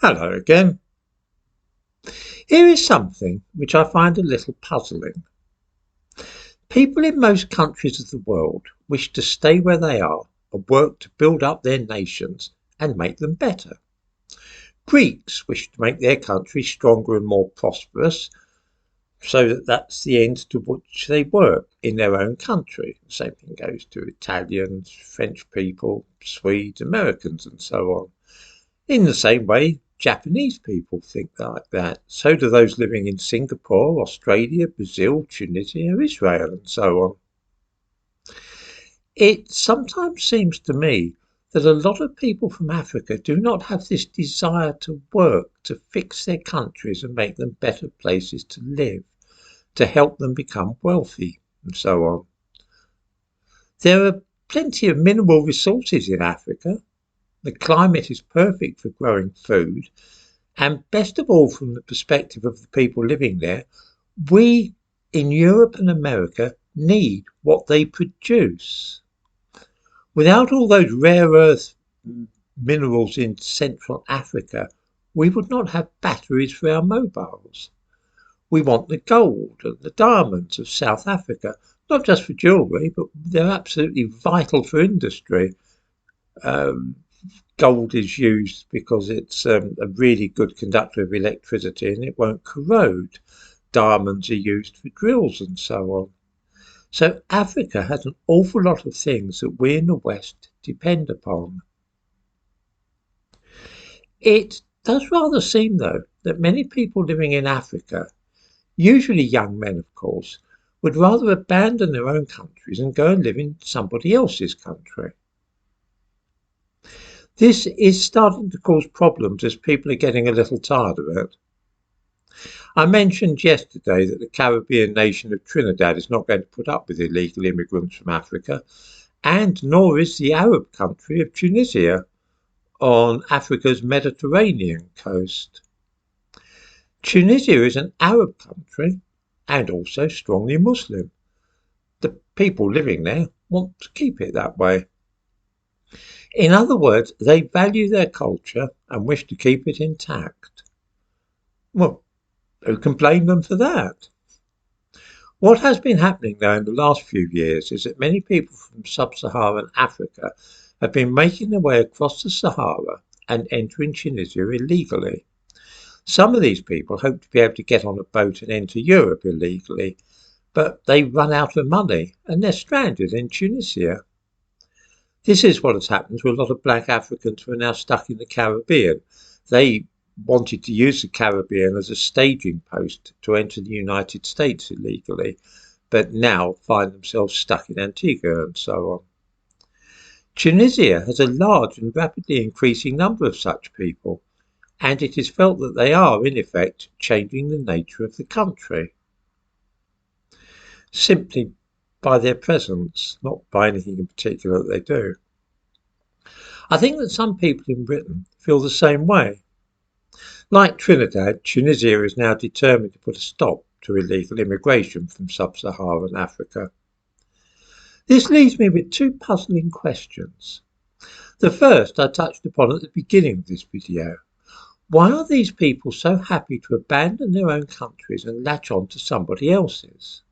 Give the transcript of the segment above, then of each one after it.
Hello again. Here is something which I find a little puzzling. People in most countries of the world wish to stay where they are and work to build up their nations and make them better. Greeks wish to make their country stronger and more prosperous, so that's the end to which they work in their own country. The same thing goes to Italians, French people, Swedes, Americans, and so on. In the same way, Japanese people think like that. So do those living in Singapore, Australia, Brazil, Tunisia, Israel, and so on. It sometimes seems to me that a lot of people from Africa do not have this desire to work to fix their countries and make them better places to live, to help them become wealthy, and so on. There are plenty of mineral resources in Africa. The climate is perfect for growing food, and best of all, from the perspective of the people living there, we in Europe and America need what they produce. Without all those rare earth minerals in Central Africa, we would not have batteries for our mobiles. We want the gold and the diamonds of South Africa, not just for jewellery, but they're absolutely vital for industry. Um, Gold is used because it's a really good conductor of electricity and it won't corrode. Diamonds are used for drills and so on. So Africa has an awful lot of things that we in the West depend upon. It does rather seem, though, that many people living in Africa, usually young men of course, would rather abandon their own countries and go and live in somebody else's country. This is starting to cause problems as people are getting a little tired of it. I mentioned yesterday that the Caribbean nation of Trinidad is not going to put up with illegal immigrants from Africa, and nor is the Arab country of Tunisia on Africa's Mediterranean coast. Tunisia is an Arab country and also strongly Muslim. The people living there want to keep it that way. In other words, they value their culture and wish to keep it intact. Well, who can blame them for that? What has been happening though in the last few years is that many people from sub-Saharan Africa have been making their way across the Sahara and entering Tunisia illegally. Some of these people hope to be able to get on a boat and enter Europe illegally, but they run out of money and they're stranded in Tunisia. This is what has happened to a lot of black Africans who are now stuck in the Caribbean. They wanted to use the Caribbean as a staging post to enter the United States illegally, but now find themselves stuck in Antigua and so on. Tunisia has a large and rapidly increasing number of such people, and it is felt that they are, in effect, changing the nature of the country. Simply by their presence, not by anything in particular that they do. I think that some people in Britain feel the same way. Like Trinidad, Tunisia is now determined to put a stop to illegal immigration from sub-Saharan Africa. This leaves me with two puzzling questions. The first I touched upon at the beginning of this video. Why are these people so happy to abandon their own countries and latch on to somebody else's?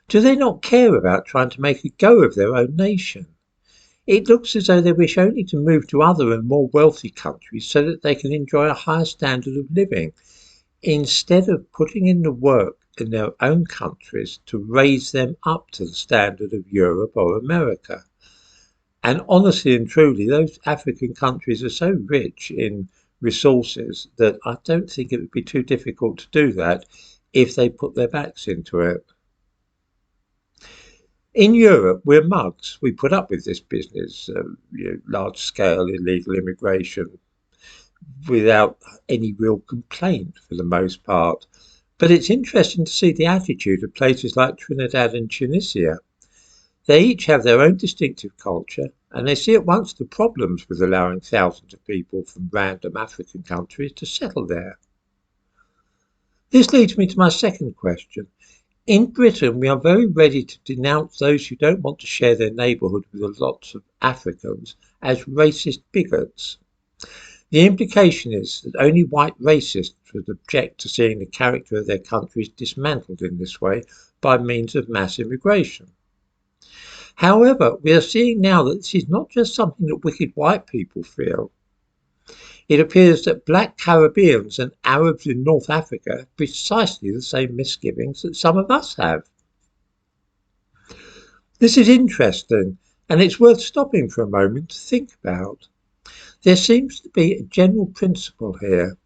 Do they not care about trying to make a go of their own nation? It looks as though they wish only to move to other and more wealthy countries so that they can enjoy a higher standard of living, instead of putting in the work in their own countries to raise them up to the standard of Europe or America. And honestly and truly, those African countries are so rich in resources that I don't think it would be too difficult to do that if they put their backs into it. In Europe, we're mugs. We put up with this business, large-scale illegal immigration, without any real complaint for the most part. But it's interesting to see the attitude of places like Trinidad and Tunisia. They each have their own distinctive culture, and they see at once the problems with allowing thousands of people from random African countries to settle there. This leads me to my second question. In Britain, we are very ready to denounce those who don't want to share their neighbourhood with lots of Africans as racist bigots. The implication is that only white racists would object to seeing the character of their countries dismantled in this way by means of mass immigration. However, we are seeing now that this is not just something that wicked white people feel. It appears that black Caribbeans and Arabs in North Africa have precisely the same misgivings that some of us have. This is interesting, and it's worth stopping for a moment to think about. There seems to be a general principle here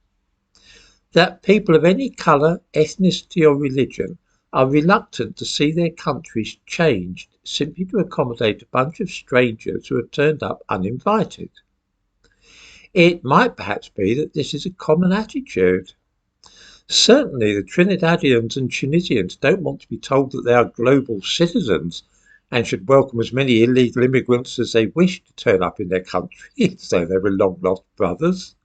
that people of any colour, ethnicity or religion are reluctant to see their countries changed simply to accommodate a bunch of strangers who have turned up uninvited. It might perhaps be that this is a common attitude. Certainly the Trinidadians and Tunisians don't want to be told that they are global citizens and should welcome as many illegal immigrants as they wish to turn up in their country, so they were long lost brothers.